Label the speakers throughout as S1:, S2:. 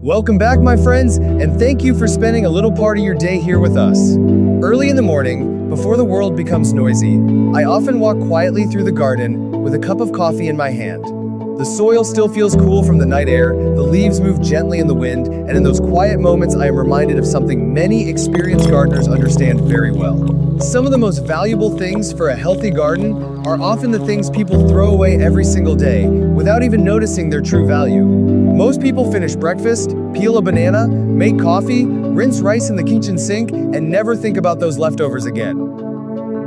S1: Welcome back, my friends, and thank you for spending a little part of your day here with us. Early in the morning, before the world becomes noisy, I often walk quietly through the garden with a cup of coffee in my hand. The soil still feels cool from the night air, the leaves move gently in the wind, and in those quiet moments I am reminded of something many experienced gardeners understand very well. Some of the most valuable things for a healthy garden are often the things people throw away every single day without even noticing their true value. Most people finish breakfast, peel a banana, make coffee, rinse rice in the kitchen sink, and never think about those leftovers again.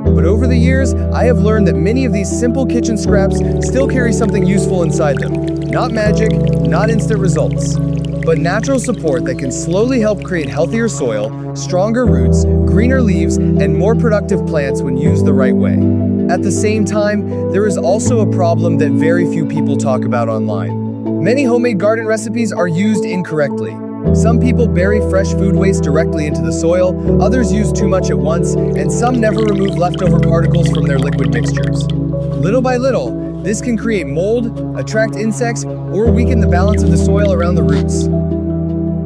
S1: But over the years, I have learned that many of these simple kitchen scraps still carry something useful inside them. Not magic, not instant results, but natural support that can slowly help create healthier soil, stronger roots, greener leaves, and more productive plants when used the right way. At the same time, there is also a problem that very few people talk about online. Many homemade garden recipes are used incorrectly. Some people bury fresh food waste directly into the soil, others use too much at once, and some never remove leftover particles from their liquid mixtures. Little by little, this can create mold, attract insects, or weaken the balance of the soil around the roots.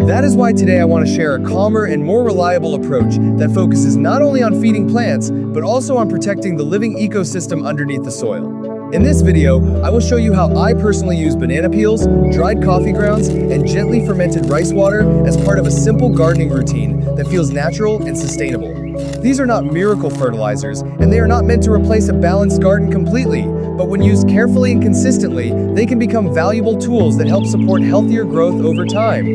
S1: That is why today I want to share a calmer and more reliable approach that focuses not only on feeding plants, but also on protecting the living ecosystem underneath the soil. In this video, I will show you how I personally use banana peels, dried coffee grounds, and gently fermented rice water as part of a simple gardening routine that feels natural and sustainable. These are not miracle fertilizers, and they are not meant to replace a balanced garden completely, but when used carefully and consistently, they can become valuable tools that help support healthier growth over time.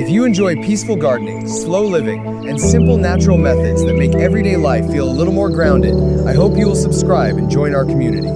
S1: If you enjoy peaceful gardening, slow living, and simple natural methods that make everyday life feel a little more grounded, I hope you will subscribe and join our community.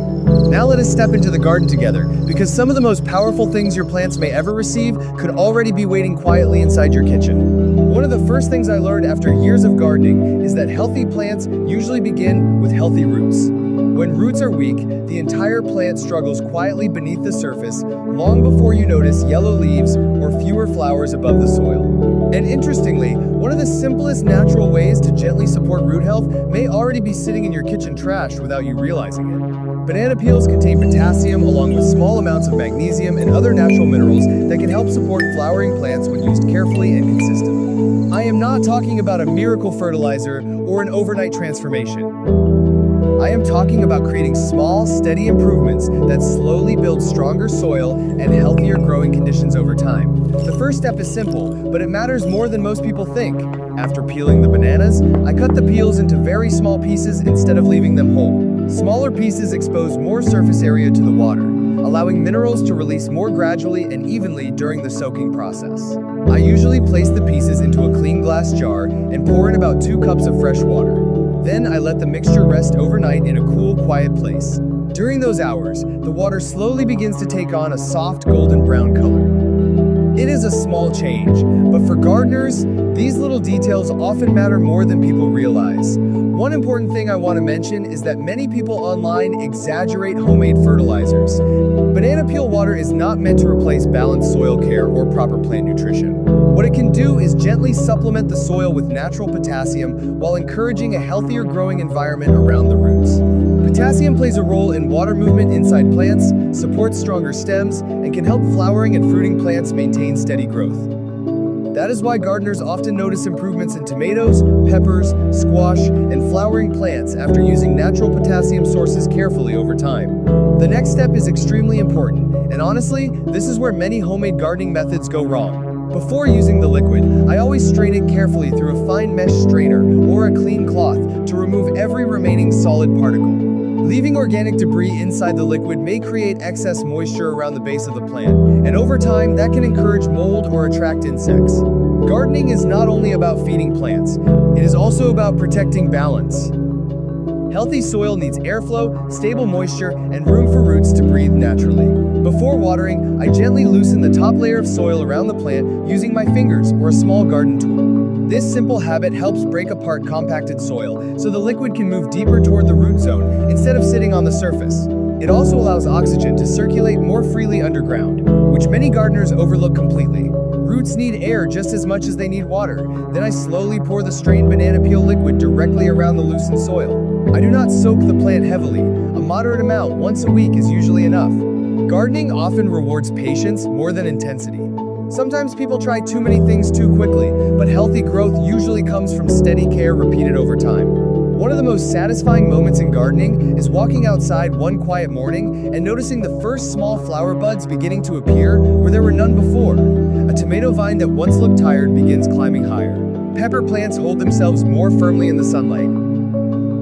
S1: Now let us step into the garden together, because some of the most powerful things your plants may ever receive could already be waiting quietly inside your kitchen. One of the first things I learned after years of gardening is that healthy plants usually begin with healthy roots. When roots are weak, the entire plant struggles quietly beneath the surface long before you notice yellow leaves or fewer flowers above the soil. And interestingly, one of the simplest natural ways to gently support root health may already be sitting in your kitchen trash without you realizing it. Banana peels contain potassium along with small amounts of magnesium and other natural minerals that can help support flowering plants when used carefully and consistently. I am not talking about a miracle fertilizer or an overnight transformation. I am talking about creating small, steady improvements that slowly build stronger soil and healthier growing conditions over time. The first step is simple, but it matters more than most people think. After peeling the bananas, I cut the peels into very small pieces instead of leaving them whole. Smaller pieces expose more surface area to the water, allowing minerals to release more gradually and evenly during the soaking process. I usually place the pieces into a clean glass jar and pour in about 2 cups of fresh water. Then I let the mixture rest overnight in a cool, quiet place. During those hours, the water slowly begins to take on a soft golden brown color. It is a small change, but for gardeners, these little details often matter more than people realize. One important thing I want to mention is that many people online exaggerate homemade fertilizers. Banana peel water is not meant to replace balanced soil care or proper plant nutrition. What it can do is gently supplement the soil with natural potassium while encouraging a healthier growing environment around the roots. Potassium plays a role in water movement inside plants, supports stronger stems, and can help flowering and fruiting plants maintain steady growth. That is why gardeners often notice improvements in tomatoes, peppers, squash, and flowering plants after using natural potassium sources carefully over time. The next step is extremely important, and honestly, this is where many homemade gardening methods go wrong. Before using the liquid, I always strain it carefully through a fine mesh strainer or a clean cloth to remove every remaining solid particle. Leaving organic debris inside the liquid may create excess moisture around the base of the plant, and over time, that can encourage mold or attract insects. Gardening is not only about feeding plants, it is also about protecting balance. Healthy soil needs airflow, stable moisture, and room for roots to breathe naturally. Before watering, I gently loosen the top layer of soil around the plant using my fingers or a small garden tool. This simple habit helps break apart compacted soil so the liquid can move deeper toward the root zone instead of sitting on the surface. It also allows oxygen to circulate more freely underground, which many gardeners overlook completely. Roots need air just as much as they need water. Then I slowly pour the strained banana peel liquid directly around the loosened soil. I do not soak the plant heavily. A moderate amount once a week is usually enough. Gardening often rewards patience more than intensity. Sometimes people try too many things too quickly, but healthy growth usually comes from steady care repeated over time. One of the most satisfying moments in gardening is walking outside one quiet morning and noticing the first small flower buds beginning to appear where there were none before. A tomato vine that once looked tired begins climbing higher. Pepper plants hold themselves more firmly in the sunlight.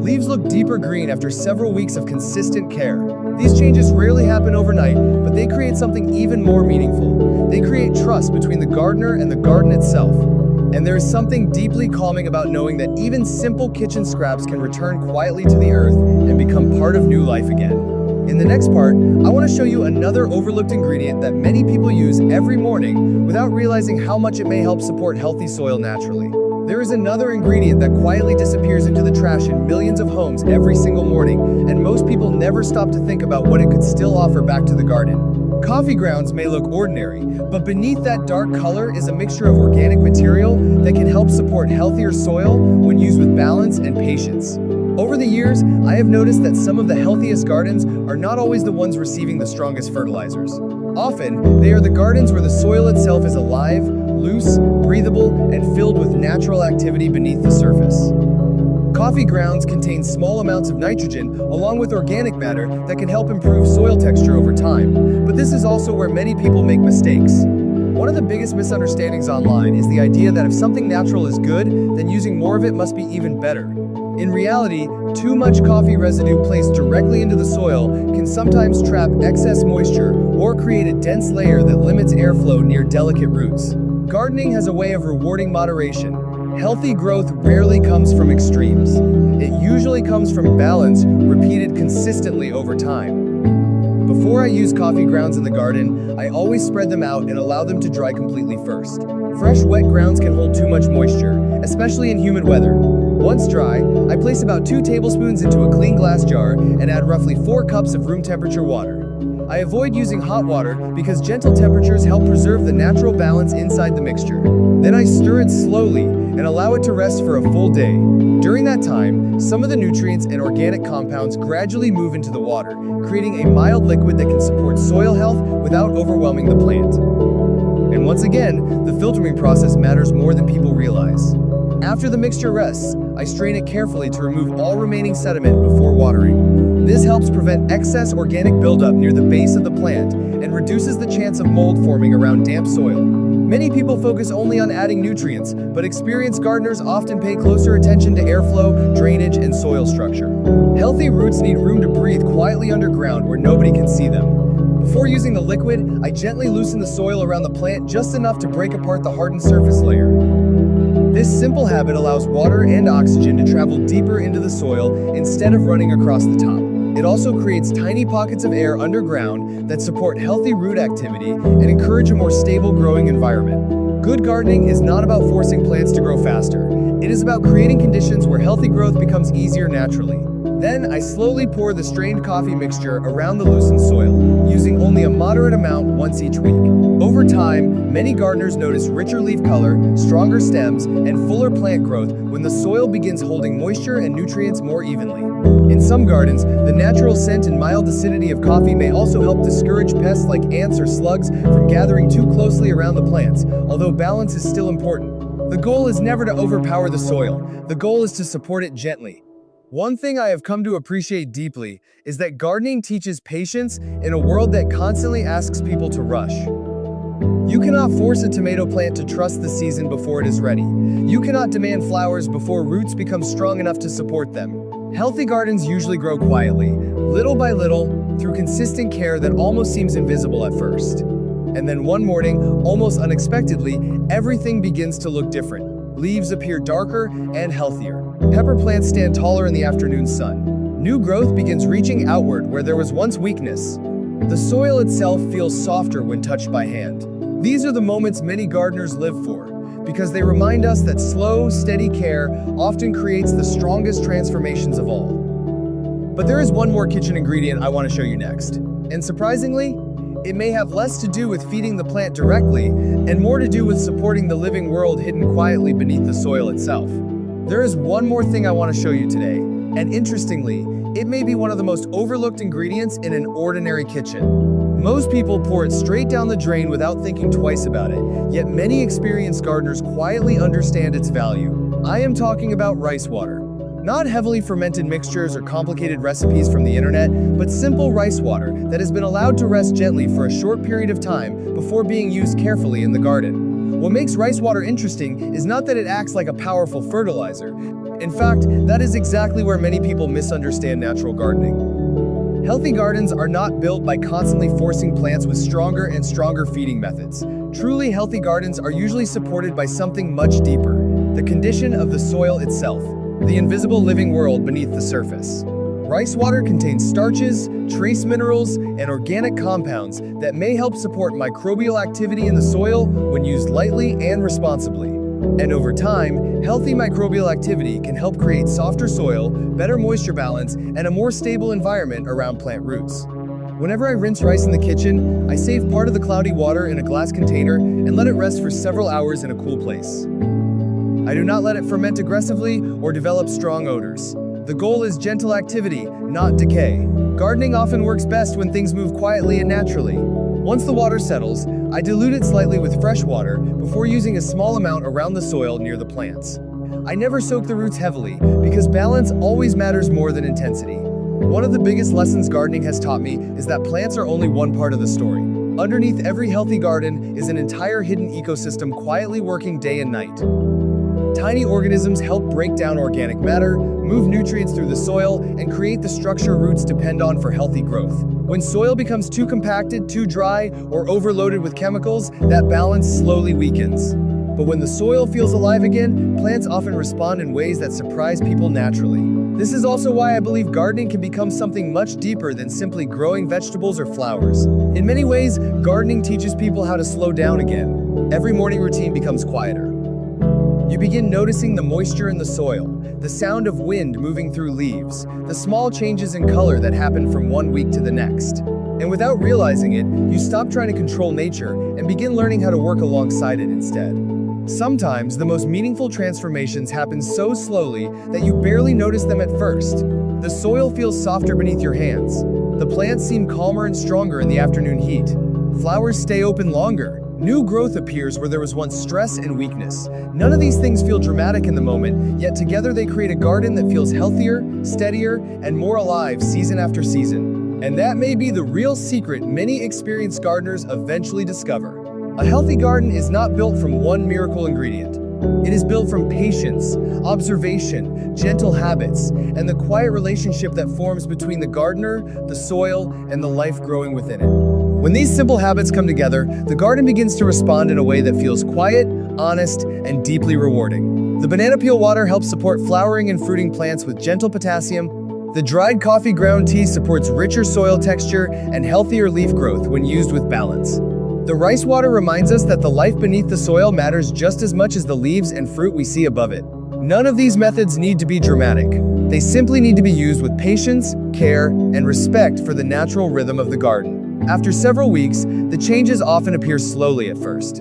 S1: Leaves look deeper green after several weeks of consistent care. These changes rarely happen overnight, but they create something even more meaningful. They create trust between the gardener and the garden itself. And there is something deeply calming about knowing that even simple kitchen scraps can return quietly to the earth and become part of new life again. In the next part, I want to show you another overlooked ingredient that many people use every morning without realizing how much it may help support healthy soil naturally. There is another ingredient that quietly disappears into the trash in millions of homes every single morning, and most people never stop to think about what it could still offer back to the garden. Coffee grounds may look ordinary, but beneath that dark color is a mixture of organic material that can help support healthier soil when used with balance and patience. Over the years, I have noticed that some of the healthiest gardens are not always the ones receiving the strongest fertilizers. Often, they are the gardens where the soil itself is alive, loose, breathable, and filled with natural activity beneath the surface. Coffee grounds contain small amounts of nitrogen along with organic matter that can help improve soil texture over time, but this is also where many people make mistakes. One of the biggest misunderstandings online is the idea that if something natural is good, then using more of it must be even better. In reality, too much coffee residue placed directly into the soil can sometimes trap excess moisture or create a dense layer that limits airflow near delicate roots. Gardening has a way of rewarding moderation. Healthy growth rarely comes from extremes. It usually comes from balance repeated consistently over time. Before I use coffee grounds in the garden, I always spread them out and allow them to dry completely first. Fresh, wet grounds can hold too much moisture, especially in humid weather. Once dry, I place about 2 tablespoons into a clean glass jar and add roughly 4 cups of room temperature water. I avoid using hot water because gentle temperatures help preserve the natural balance inside the mixture. Then I stir it slowly and allow it to rest for a full day. During that time, some of the nutrients and organic compounds gradually move into the water, creating a mild liquid that can support soil health without overwhelming the plant. And once again, the filtering process matters more than people realize. After the mixture rests, I strain it carefully to remove all remaining sediment before watering. This helps prevent excess organic buildup near the base of the plant and reduces the chance of mold forming around damp soil. Many people focus only on adding nutrients, but experienced gardeners often pay closer attention to airflow, drainage, and soil structure. Healthy roots need room to breathe quietly underground where nobody can see them. Before using the liquid, I gently loosen the soil around the plant just enough to break apart the hardened surface layer. This simple habit allows water and oxygen to travel deeper into the soil instead of running across the top. It also creates tiny pockets of air underground that support healthy root activity and encourage a more stable growing environment. Good gardening is not about forcing plants to grow faster. It is about creating conditions where healthy growth becomes easier naturally. Then I slowly pour the strained coffee mixture around the loosened soil, using only a moderate amount once each week. Over time, many gardeners notice richer leaf color, stronger stems, and fuller plant growth when the soil begins holding moisture and nutrients more evenly. In some gardens, the natural scent and mild acidity of coffee may also help discourage pests like ants or slugs from gathering too closely around the plants, although balance is still important. The goal is never to overpower the soil. The goal is to support it gently. One thing I have come to appreciate deeply is that gardening teaches patience in a world that constantly asks people to rush. You cannot force a tomato plant to trust the season before it is ready. You cannot demand flowers before roots become strong enough to support them. Healthy gardens usually grow quietly, little by little, through consistent care that almost seems invisible at first. And then one morning, almost unexpectedly, everything begins to look different. Leaves appear darker and healthier. Pepper plants stand taller in the afternoon sun. New growth begins reaching outward where there was once weakness. The soil itself feels softer when touched by hand. These are the moments many gardeners live for, because they remind us that slow, steady care often creates the strongest transformations of all. But there is one more kitchen ingredient I want to show you next. And surprisingly, it may have less to do with feeding the plant directly and more to do with supporting the living world hidden quietly beneath the soil itself. There is one more thing I want to show you today, and interestingly, it may be one of the most overlooked ingredients in an ordinary kitchen. Most people pour it straight down the drain without thinking twice about it, yet many experienced gardeners quietly understand its value. I am talking about rice water. Not heavily fermented mixtures or complicated recipes from the internet, but simple rice water that has been allowed to rest gently for a short period of time before being used carefully in the garden. What makes rice water interesting is not that it acts like a powerful fertilizer. In fact, that is exactly where many people misunderstand natural gardening. Healthy gardens are not built by constantly forcing plants with stronger and stronger feeding methods. Truly healthy gardens are usually supported by something much deeper: the condition of the soil itself, the invisible living world beneath the surface. Rice water contains starches, trace minerals, and organic compounds that may help support microbial activity in the soil when used lightly and responsibly. And over time, healthy microbial activity can help create softer soil, better moisture balance, and a more stable environment around plant roots. Whenever I rinse rice in the kitchen, I save part of the cloudy water in a glass container and let it rest for several hours in a cool place. I do not let it ferment aggressively or develop strong odors. The goal is gentle activity, not decay. Gardening often works best when things move quietly and naturally. Once the water settles, I dilute it slightly with fresh water before using a small amount around the soil near the plants. I never soak the roots heavily because balance always matters more than intensity. One of the biggest lessons gardening has taught me is that plants are only one part of the story. Underneath every healthy garden is an entire hidden ecosystem quietly working day and night. Tiny organisms help break down organic matter, move nutrients through the soil, and create the structure roots depend on for healthy growth. When soil becomes too compacted, too dry, or overloaded with chemicals, that balance slowly weakens. But when the soil feels alive again, plants often respond in ways that surprise people naturally. This is also why I believe gardening can become something much deeper than simply growing vegetables or flowers. In many ways, gardening teaches people how to slow down again. Every morning routine becomes quieter. You begin noticing the moisture in the soil, the sound of wind moving through leaves, the small changes in color that happen from one week to the next. And without realizing it, you stop trying to control nature and begin learning how to work alongside it instead. Sometimes the most meaningful transformations happen so slowly that you barely notice them at first. The soil feels softer beneath your hands. The plants seem calmer and stronger in the afternoon heat. Flowers stay open longer. New growth appears where there was once stress and weakness. None of these things feel dramatic in the moment, yet together they create a garden that feels healthier, steadier, and more alive season after season. And that may be the real secret many experienced gardeners eventually discover. A healthy garden is not built from one miracle ingredient. It is built from patience, observation, gentle habits, and the quiet relationship that forms between the gardener, the soil, and the life growing within it. When these simple habits come together, the garden begins to respond in a way that feels quiet, honest, and deeply rewarding. The banana peel water helps support flowering and fruiting plants with gentle potassium. The dried coffee ground tea supports richer soil texture and healthier leaf growth when used with balance. The rice water reminds us that the life beneath the soil matters just as much as the leaves and fruit we see above it. None of these methods need to be dramatic. They simply need to be used with patience, care, and respect for the natural rhythm of the garden. After several weeks, the changes often appear slowly at first.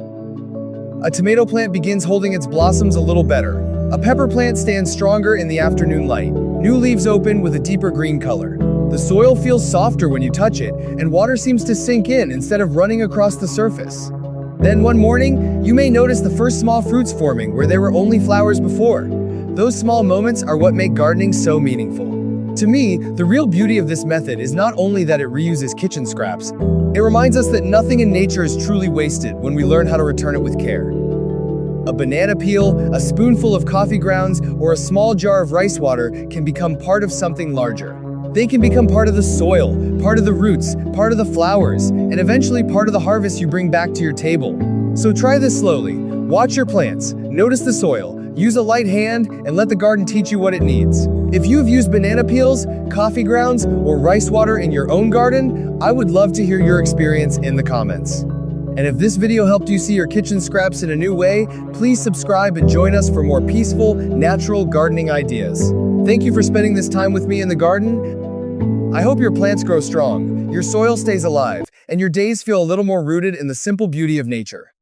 S1: A tomato plant begins holding its blossoms a little better. A pepper plant stands stronger in the afternoon light. New leaves open with a deeper green color. The soil feels softer when you touch it, and water seems to sink in instead of running across the surface. Then one morning, you may notice the first small fruits forming where there were only flowers before. Those small moments are what make gardening so meaningful. To me, the real beauty of this method is not only that it reuses kitchen scraps, it reminds us that nothing in nature is truly wasted when we learn how to return it with care. A banana peel, a spoonful of coffee grounds, or a small jar of rice water can become part of something larger. They can become part of the soil, part of the roots, part of the flowers, and eventually part of the harvest you bring back to your table. So try this slowly. Watch your plants, notice the soil, use a light hand, and let the garden teach you what it needs. If you have used banana peels, coffee grounds, or rice water in your own garden, I would love to hear your experience in the comments. And if this video helped you see your kitchen scraps in a new way, please subscribe and join us for more peaceful, natural gardening ideas. Thank you for spending this time with me in the garden. I hope your plants grow strong, your soil stays alive, and your days feel a little more rooted in the simple beauty of nature.